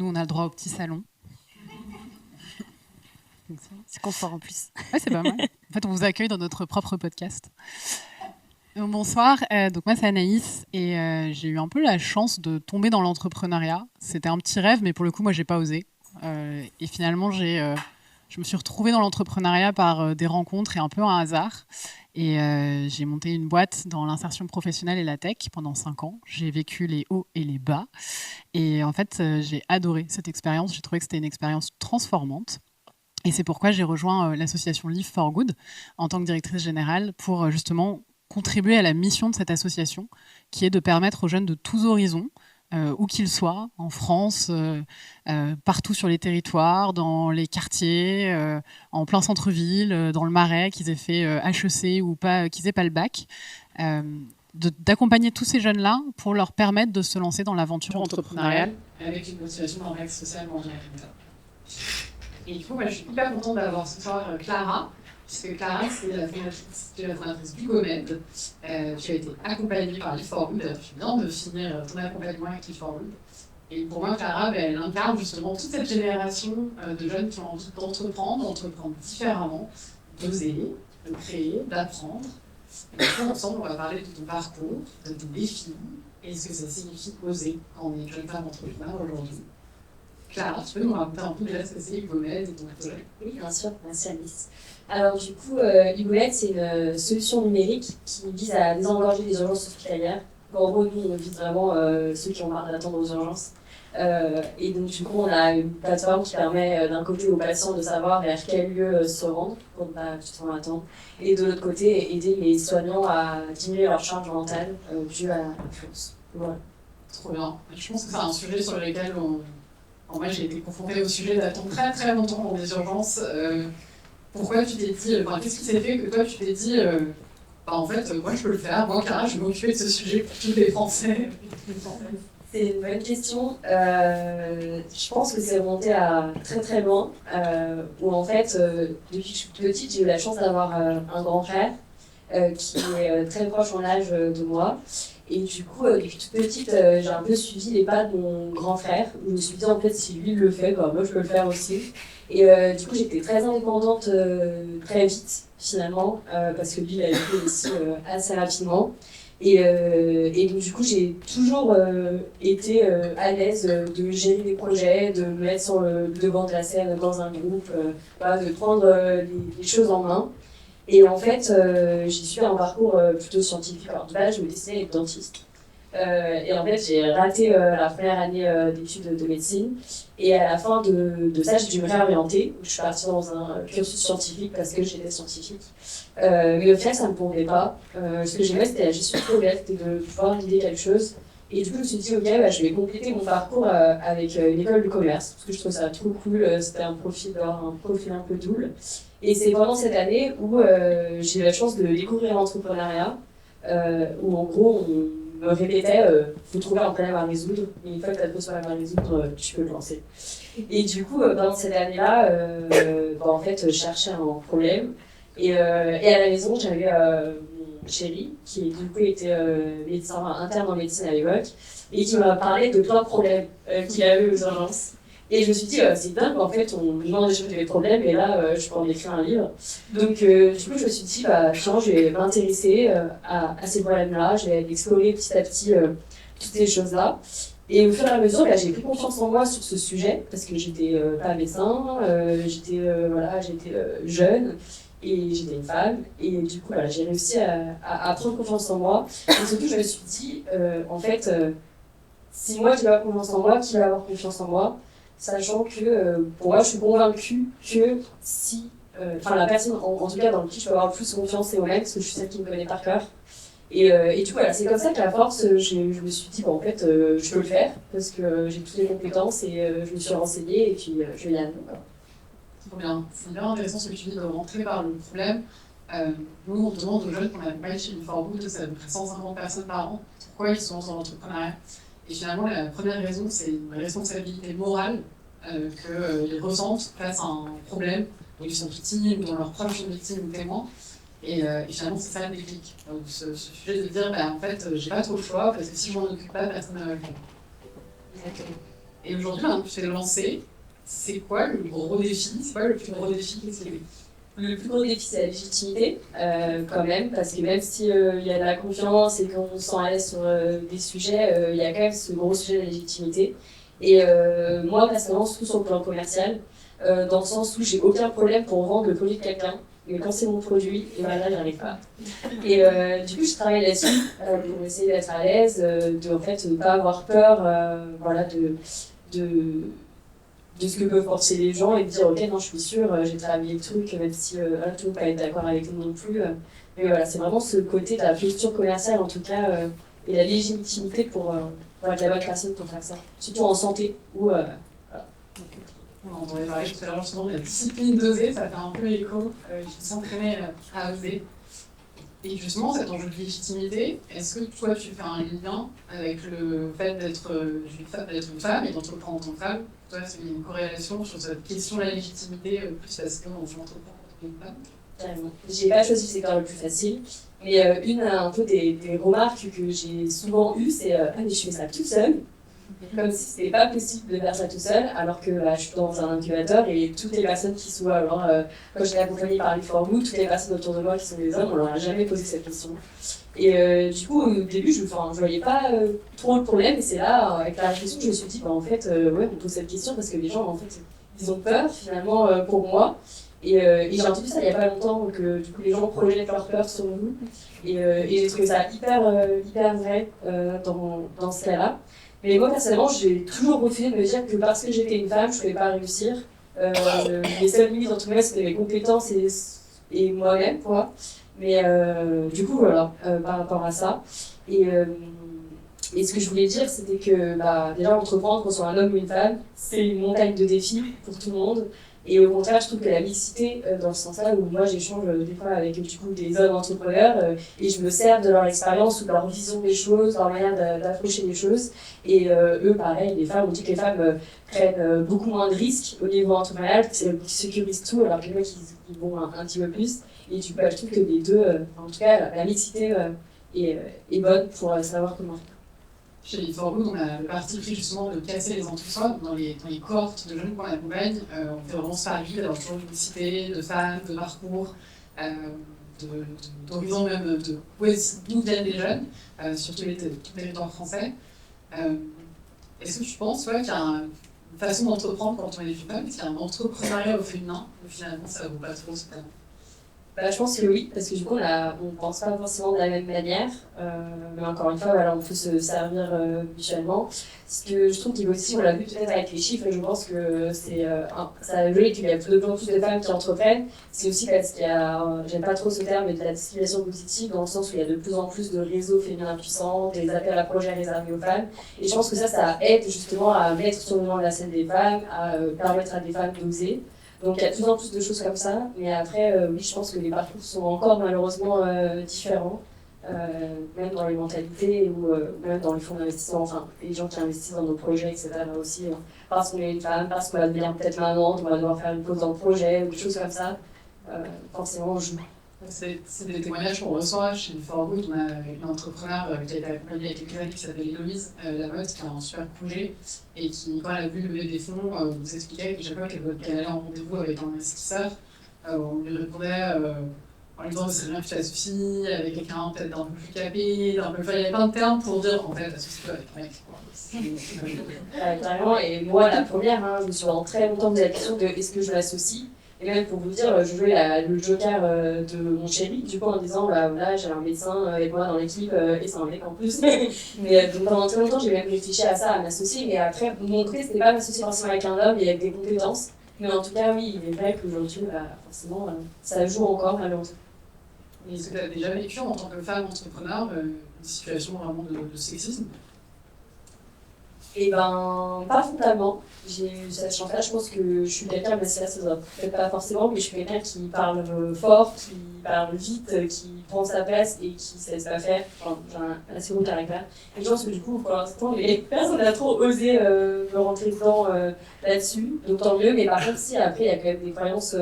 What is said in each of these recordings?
Nous, on a le droit au petit salon. C'est confort en plus. Ouais, c'est pas mal. En fait, on vous accueille dans notre propre podcast. Bonsoir, donc moi c'est Anaïs et j'ai eu un peu la chance de tomber dans l'entrepreneuriat. C'était un petit rêve, mais pour le coup, moi j'ai pas osé. Et finalement, je me suis retrouvée dans l'entrepreneuriat par des rencontres et un peu un hasard. Et j'ai monté une boîte dans l'insertion professionnelle et la tech pendant 5 ans. J'ai vécu les hauts et les bas. Et en fait, j'ai adoré cette expérience. J'ai trouvé que c'était une expérience transformante. Et c'est pourquoi j'ai rejoint l'association Live for Good en tant que directrice générale pour justement contribuer à la mission de cette association, qui est de permettre aux jeunes de tous horizons, où qu'ils soient, en France, partout sur les territoires, dans les quartiers, en plein centre-ville, dans le Marais, qu'ils aient fait HEC ou pas, qu'ils n'aient pas le bac, d'accompagner tous ces jeunes-là pour leur permettre de se lancer dans l'aventure entrepreneuriale avec une motivation dans l'axe social mondial. Et du coup, moi, je suis hyper contente d'avoir ce soir Clara, puisque Clara, c'est la fondatrice du GoMed. Tu as été accompagnée par Live for Good. Tu viens de finir ton accompagnement avec Live for Good. Et pour moi, Clara, elle incarne justement toute cette génération de jeunes qui ont envie d'entreprendre différemment, d'oser, de créer, d'apprendre. Et du coup, ensemble, on va parler de ton parcours, de tes défis, et ce que ça signifie oser quand on est jeune femme entrepreneur aujourd'hui. Clara, tu peux nous raconter un peu déjà ce que c'est GoMed et ton projet? Oui, bien sûr, merci Alice. Alors du coup, GoMed, c'est une solution numérique qui vise à désengorger les urgences hospitalières. En gros, nous, on vise vraiment ceux qui ont marre d'attendre aux urgences. Et donc du coup, on a une plateforme qui permet d'un côté aux patients de savoir vers quel lieu se rendre pour ne pas tout le temps attendre. Et de l'autre côté, aider les soignants à diminuer leur charge mentale due à l'influence. Voilà. Trop bien. Je pense que c'est un sujet sur lequel moi, j'ai été confrontée au sujet d'attendre très très longtemps dans des urgences. Pourquoi tu t'es dit, qu'est-ce qui s'est fait que toi tu t'es dit, en fait, moi je peux le faire, moi Clara, je vais m'occuper de ce sujet pour tous les Français. C'est une bonne question. Je pense que c'est remonté à très très loin, où en fait, depuis que je suis petite, j'ai eu la chance d'avoir un grand frère qui est très proche en âge de moi. Et du coup, depuis toute petite, j'ai un peu suivi les pas de mon grand frère. Je me suis dit, en fait, si lui le fait, moi je peux le faire aussi. Et du coup, j'étais très indépendante très vite, finalement, parce que lui, il a été aussi assez rapidement. Et donc, du coup, j'ai toujours été à l'aise de gérer des projets, de me mettre sur le devant de la scène dans un groupe, de prendre les choses en main. Et en fait, j'ai suivi un parcours plutôt scientifique. Alors, de base, je me destinais à être dentiste. Et en fait, j'ai raté la première année d'études de médecine. Et à la fin de ça, j'ai dû me réorienter. Je suis partie dans un cursus scientifique parce que j'étais scientifique. Mais au final, ça ne me convenait pas. Ce que j'aimais, c'était la gestion de projet, c'était de pouvoir guider quelque chose. Et du coup, je me suis dit, ok, je vais compléter mon parcours avec une école de commerce, parce que je trouve ça trop cool. C'était un profil un peu double. Et c'est pendant cette année où j'ai eu la chance de découvrir l'entrepreneuriat, où en gros, on me répétait, faut trouver un problème à résoudre, et une fois que tu as trouvé ce problème à résoudre, tu peux te lancer. Et du coup, pendant cette année-là, en fait, je cherchais un problème. Et à la maison, j'avais mon chéri, qui du coup était médecin interne en médecine à l'époque, et qui m'a parlé de plein de problèmes qu'il avait aux urgences. Et je me suis dit, c'est dingue, en fait, on me demande des problèmes, et là, je peux en écrire un livre. Donc, du coup, je me suis dit, je vais m'intéresser à ces problèmes-là, je vais explorer petit à petit toutes ces choses-là. Et au fur et à mesure, j'ai pris confiance en moi sur ce sujet, parce que j'étais pas médecin, j'étais jeune, et j'étais une femme. Et du coup, j'ai réussi à prendre confiance en moi. Et surtout, je me suis dit, en fait, si moi, je vais avoir confiance en moi, qui va avoir confiance en moi? Sachant que, pour moi, je suis convaincue que si... la personne, en tout cas, dans qui je peux avoir le plus confiance, c'est moi-même, parce que je suis celle qui me connaît par cœur. Et du coup, c'est comme ça qu'à force, je me suis dit, en fait, je peux le faire, parce que j'ai toutes les compétences, et je me suis renseignée, et puis je vais y aller. Trop bien. C'est bien intéressant ce que tu dis de rentrer par le problème. Nous, on demande aux jeunes qu'on accompagne chez Live for Good, c'est à peu près 150 personnes par an, pourquoi ils sont dans l'entrepreneuriat. Et finalement, la première raison, c'est une responsabilité morale qu'ils ressentent face à un problème où ils sont victimes, ou dont leurs proches sont victimes ou témoins. Et finalement, c'est ça le déclic. Donc, ce sujet de dire, en fait, j'ai pas trop le choix, parce que si je m'en occupe pas, personne ne va le faire. Exactement. Et aujourd'hui, maintenant que tu t'es lancé, c'est quoi le gros défi? C'est quoi le plus gros défi que tu Le plus gros défi, c'est la légitimité, quand même, parce que même si il y a de la confiance et qu'on se sent à l'aise sur des sujets, il y a quand même ce gros sujet de la légitimité. Et moi, personnellement, surtout sur le plan commercial, dans le sens où j'ai aucun problème pour vendre le produit de quelqu'un, mais quand c'est mon produit, et ben là, j'arrive pas. Et du coup, je travaille là-dessus pour essayer d'être à l'aise, de en fait ne pas avoir peur, voilà, de de ce que peuvent penser les gens et de dire ok non je suis sûre j'ai travaillé le truc même si voilà, tout le monde peut pas être d'accord avec nous non plus mais voilà c'est vraiment ce côté de la posture commerciale en tout cas et la légitimité pour être la bonne personne pour faire ça surtout en santé où voilà. On en avait parlé tout à l'heure justement de la discipline d'oser, ça fait un peu écho, il faut s'entraîner à oser. Et justement, cet enjeu de légitimité, est-ce que toi tu fais un lien avec le fait d'être une femme et d'entreprendre en tant que femme? Toi, c'est une corrélation sur cette question de la légitimité, plus parce qu'on entreprend en tant que femme? Carrément. J'ai pas choisi le secteur le plus facile, mais une un peu des remarques que j'ai souvent eues, c'est ah mais je fais ça toute seule. Comme si c'était pas possible de faire ça tout seul, alors que je suis dans un incubateur et toutes les personnes qui sont alors quand j'étais accompagnée par les Formout, toutes les personnes autour de moi qui sont des hommes, on leur a jamais posé cette question. Et du coup, au début, je voyais pas trop le problème, et c'est là, avec la réflexion, que je me suis dit, bah, en fait, ouais, on pose cette question parce que les gens, en fait, ils ont peur finalement pour moi. Et j'ai entendu ça il y a pas longtemps, que du coup, les gens projettent leur peur sur nous. Et j'ai trouvé ça hyper vrai dans ce cas-là. Mais moi, personnellement, j'ai toujours refusé de me dire que parce que j'étais une femme, je ne pouvais pas réussir. Les seules limites, entre guillemets, c'était mes compétences et moi-même, quoi. Mais du coup, voilà, par rapport à ça. Et ce que je voulais dire, c'était que bah, déjà, entreprendre, qu'on soit un homme ou une femme, c'est une montagne de défis pour tout le monde. Et au contraire, je trouve que la mixité, dans ce sens-là, où moi j'échange des fois avec du coup, des hommes entrepreneurs, et je me sers de leur expérience ou de leur vision des choses, leur manière d'approcher les choses. Et eux, pareil, les femmes, on dit que les femmes prennent beaucoup moins de risques au niveau entrepreneurial, qu'ils sécurisent tout, alors que les mecs, ils vont un petit peu plus. Et du coup, je trouve que les deux, en tout cas, la mixité est bonne pour savoir comment faire. Chez les Forgood, on a le parti pris justement de casser les entre-soi. Dans les cohortes de jeunes qu'on accompagne, on fait vraiment ce pari d'avoir toujours une mixité de femmes, de parcours, d'horizons même, d'où viennent les jeunes, sur tous les territoires français. Est-ce que tu penses qu'il y a une façon d'entreprendre quand on est des femmes, qu'il y a un entrepreneuriat au féminin, ou finalement ça ne vaut pas trop ce terme? Je pense que oui, parce que du coup, on pense pas forcément de la même manière. Mais encore une fois, voilà, on peut se servir mutuellement. Ce que je trouve qu'il y a aussi, on l'a vu peut-être avec les chiffres, et je pense que ça a joué qu'il y a de plus en plus de femmes qui entreprennent. C'est aussi parce qu'il y a, j'aime pas trop ce terme, mais de la discrimination positive, dans le sens où il y a de plus en plus de réseaux féminins puissants, des appels à projets réservés aux femmes. Et je pense que ça aide justement à mettre sur le devant de la scène des femmes, à permettre à des femmes d'oser. Donc il y a de plus en plus de choses comme ça, mais après, oui, je pense que les parcours sont encore malheureusement différents, même dans les mentalités ou même dans les fonds d'investissement, enfin, les gens qui investissent dans nos projets, etc. aussi, parce qu'on est une femme, parce qu'on va devenir peut-être maman, on va devoir faire une pause dans le projet, ou des choses comme ça, forcément on joue. C'est des témoignages qu'on reçoit chez Forgood. On a une entrepreneur qui a été accompagnée avec quelques années qui s'appelle Héloïse Lamotte, qui a un super projet et qui, quand elle a vu lever des fonds, nous expliquait que chaque fois qu'elle allait en rendez-vous avec un investisseur, on lui répondait en lui disant que c'est rien que ça suffit, avec quelqu'un peut-être d'un peu plus capé, d'un peu plus. Il y avait plein de termes pour dire en fait, ça suffit pas avec un mec. Carrément, et moi la première, je me suis pendant très longtemps posé la question de est-ce que je l'associe. Et même pour vous dire, je jouais le joker de mon chéri, du coup en disant bah voilà, j'avais un médecin avec moi dans l'équipe et c'est un mec en plus. Mais donc pendant très longtemps, j'ai même réfléchi à ça, à m'associer, mais après, mon côté, c'était pas m'associer forcément avec un homme et avec des compétences. Mais en tout cas, oui, il est vrai qu'aujourd'hui, forcément, ça joue encore malheureusement. Est-ce que tu as déjà vécu en tant que femme entrepreneur une situation vraiment de sexisme? Eh ben, pas frontalement. J'ai eu cette chance-là. Je pense que je suis quelqu'un, mais ça se voit peut-être pas forcément, mais je suis quelqu'un qui parle fort, qui parle vite, qui prend sa place et qui ne se laisse pas faire. Enfin, j'ai un assez bon caractère. Et je pense que du coup, pour l'instant, personne n'a trop osé me rentrer dedans là-dessus. Donc tant mieux. Mais par contre, si après, il y a quand même des croyances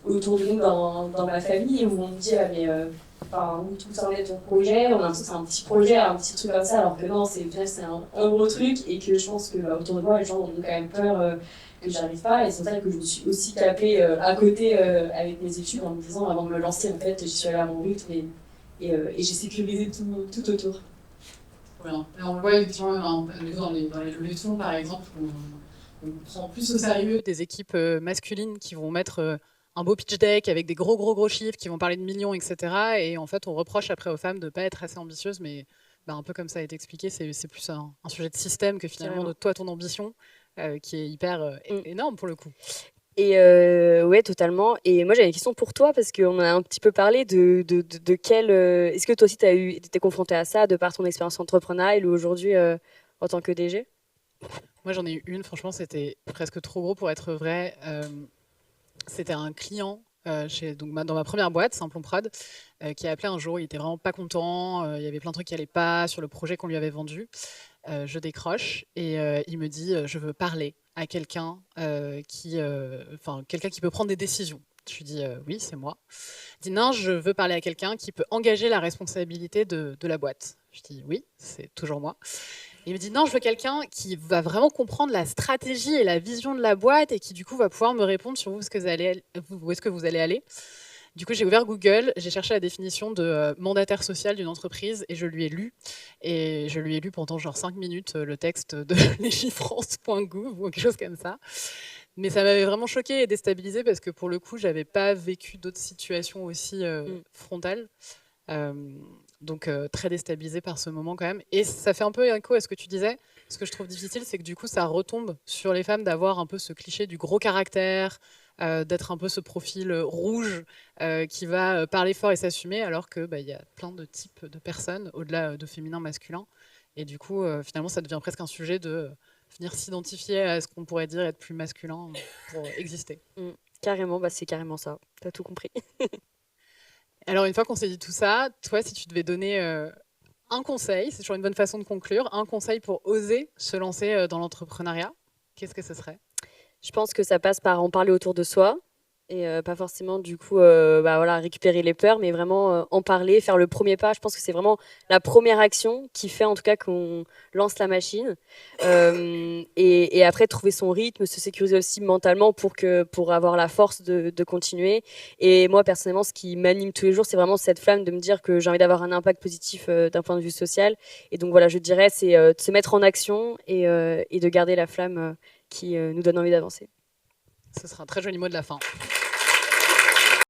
autour de nous dans ma famille où on me dit, ah, mais enfin, où tout en est ton projet, on a l'impression que c'est un petit projet, un petit truc comme ça, alors que non, c'est un gros truc, et que je pense que autour de moi, les gens ont quand même peur que j'arrive pas, et c'est pour ça que je me suis aussi tapée à côté avec mes études en me disant, avant de me lancer, en fait, j'y suis allée à mon rythme, et j'ai sécurisé tout autour. Bien. Et on le voit effectivement dans les levées de fonds, par exemple, où on prend plus au sérieux des équipes masculines qui vont mettre un beau pitch deck avec des gros chiffres, qui vont parler de millions, etc. Et en fait, on reproche après aux femmes de ne pas être assez ambitieuses, mais un peu comme ça a été expliqué, c'est plus un sujet de système que finalement de toi, ton ambition, qui est hyper énorme pour le coup. Et ouais, totalement. Et moi, j'avais une question pour toi, parce qu'on a un petit peu parlé de quel... Est-ce que toi aussi, tu été confronté à ça, de par ton expérience entrepreneuriale ou aujourd'hui en tant que DG? Moi, j'en ai eu une, franchement, c'était presque trop gros pour être vrai. C'était un client dans ma première boîte, Simplon Prod, qui a appelé un jour. Il était vraiment pas content. Il y avait plein de trucs qui allaient pas sur le projet qu'on lui avait vendu. Je décroche et il me dit je veux parler à quelqu'un quelqu'un qui peut prendre des décisions. Je lui dis oui, c'est moi. Il dit non, je veux parler à quelqu'un qui peut engager la responsabilité de la boîte. Je dis oui, c'est toujours moi. Il me dit non, je veux quelqu'un qui va vraiment comprendre la stratégie et la vision de la boîte et qui du coup va pouvoir me répondre sur où est-ce que vous allez aller. Du coup, j'ai ouvert Google, j'ai cherché la définition de mandataire social d'une entreprise et je lui ai lu. Et je lui ai lu pendant genre 5 minutes le texte de legifrance.gouv ou quelque chose comme ça. Mais ça m'avait vraiment choquée et déstabilisée parce que pour le coup, j'avais pas vécu d'autres situations aussi frontales. Donc très déstabilisée par ce moment quand même. Et ça fait un peu écho à ce que tu disais. Ce que je trouve difficile, c'est que du coup, ça retombe sur les femmes d'avoir un peu ce cliché du gros caractère, d'être un peu ce profil rouge qui va parler fort et s'assumer, alors que y a plein de types de personnes, au-delà de féminin, masculin. Et du coup, finalement, ça devient presque un sujet de venir s'identifier à ce qu'on pourrait dire être plus masculin pour exister. Carrément, c'est carrément ça. T'as tout compris. Alors, une fois qu'on s'est dit tout ça, toi, si tu devais donner un conseil, c'est toujours une bonne façon de conclure, un conseil pour oser se lancer dans l'entrepreneuriat, qu'est-ce que ce serait? Je pense que ça passe par en parler autour de soi et pas forcément du coup récupérer les peurs, mais vraiment en parler, faire le premier pas. Je pense que c'est vraiment la première action qui fait en tout cas qu'on lance la machine et après trouver son rythme, se sécuriser aussi mentalement pour avoir la force de continuer. Et moi personnellement, ce qui m'anime tous les jours, c'est vraiment cette flamme de me dire que j'ai envie d'avoir un impact positif d'un point de vue social. Et donc voilà, je dirais c'est de se mettre en action et de garder la flamme qui nous donne envie d'avancer. Ce sera un très joli mot de la fin.